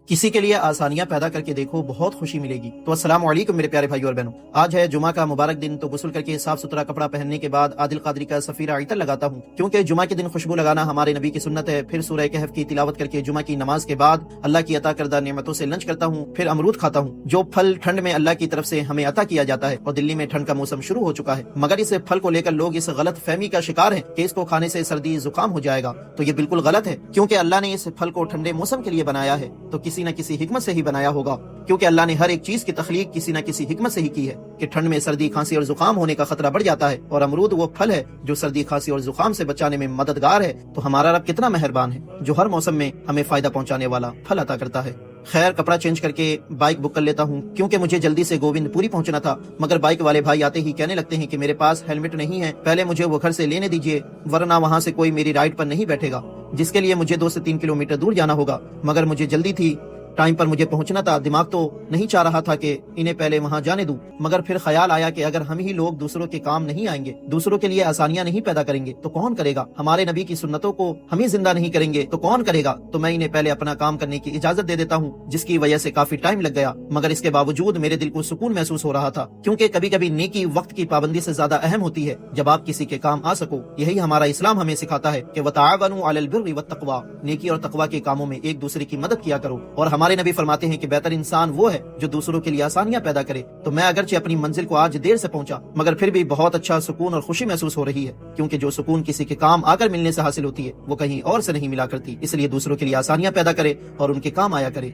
کسی کے لیے آسانیاں پیدا کر کے دیکھو، بہت خوشی ملے گی۔ تو السلام علیکم میرے پیارے بھائیو اور بہنوں، آج ہے جمعہ کا مبارک دن، تو غسل کر کے صاف ستھرا کپڑا پہننے کے بعد عادل قادری کا سفیرہ عطر لگاتا ہوں، کیونکہ جمعہ کے دن خوشبو لگانا ہمارے نبی کی سنت ہے۔ پھر سورہ کہف کی تلاوت کر کے جمعہ کی نماز کے بعد اللہ کی عطا کردہ نعمتوں سے لنچ کرتا ہوں، پھر امرود کھاتا ہوں، جو پھل ٹھنڈ میں اللہ کی طرف سے ہمیں عطا کیا جاتا ہے، اور دلی میں ٹھنڈ کا موسم شروع ہو چکا ہے، مگر اس پھل کو لے کر لوگ اس غلط فہمی کا شکار ہیں کہ اس کو کھانے سے سردی زکام ہو جائے گا۔ تو یہ بالکل غلط ہے، کیونکہ اللہ نے اس پھل کو ٹھنڈے موسم کے لیے بنایا ہے، تو کسی نہ کسی حکمت سے ہی بنایا ہوگا، کیونکہ اللہ نے ہر ایک چیز کی تخلیق کسی نہ کسی حکمت سے ہی کی ہے کہ ٹھنڈ میں سردی کھانسی اور زکام ہونے کا خطرہ بڑھ جاتا ہے، اور امرود وہ پھل ہے جو سردی کھانسی اور زکام سے بچانے میں مددگار ہے۔ تو ہمارا رب کتنا مہربان ہے جو ہر موسم میں ہمیں فائدہ پہنچانے والا پھل عطا کرتا ہے۔ خیر، کپڑا چینج کر کے بائک بک کر لیتا ہوں، کیونکہ مجھے جلدی سے گوبند پوری پہنچنا تھا، مگر بائک والے بھائی آتے ہی کہنے لگتے ہیں کہ میرے پاس ہیلمٹ نہیں ہے، پہلے مجھے وہ گھر سے لینے دیجیے، ورنہ وہاں سے کوئی میری رائڈ پر نہیں بیٹھے گا، جس کے لیے مجھے 2 سے 3 کلومیٹر دور جانا ہوگا، مگر مجھے جلدی تھی، ٹائم پر مجھے پہنچنا تھا، دماغ تو نہیں چاہ رہا تھا کہ انہیں پہلے وہاں جانے دوں، مگر پھر خیال آیا کہ اگر ہم ہی لوگ دوسروں کے کام نہیں آئیں گے، دوسروں کے لیے آسانیاں نہیں پیدا کریں گے تو کون کرے گا؟ ہمارے نبی کی سنتوں کو ہم ہی زندہ نہیں کریں گے تو کون کرے گا؟ تو میں انہیں پہلے اپنا کام کرنے کی اجازت دے دیتا ہوں، جس کی وجہ سے کافی ٹائم لگ گیا، مگر اس کے باوجود میرے دل کو سکون محسوس ہو رہا تھا، کیونکہ کبھی کبھی نیکی وقت کی پابندی سے زیادہ اہم ہوتی ہے، جب آپ کسی کے کام آ سکو۔ یہی ہمارا اسلام ہمیں سکھاتا ہے کہ وتعاونوا علی البر والتقوی، نیکی اور تقوی کے کاموں میں ایک دوسرے کی مدد کیا کرو، اور ہمارے نبی فرماتے ہیں کہ بہتر انسان وہ ہے جو دوسروں کے لیے آسانیاں پیدا کرے۔ تو میں اگرچہ اپنی منزل کو آج دیر سے پہنچا، مگر پھر بھی بہت اچھا سکون اور خوشی محسوس ہو رہی ہے، کیونکہ جو سکون کسی کے کام آ کر ملنے سے حاصل ہوتی ہے وہ کہیں اور سے نہیں ملا کرتی، اس لیے دوسروں کے لیے آسانیاں پیدا کرے اور ان کے کام آیا کرے۔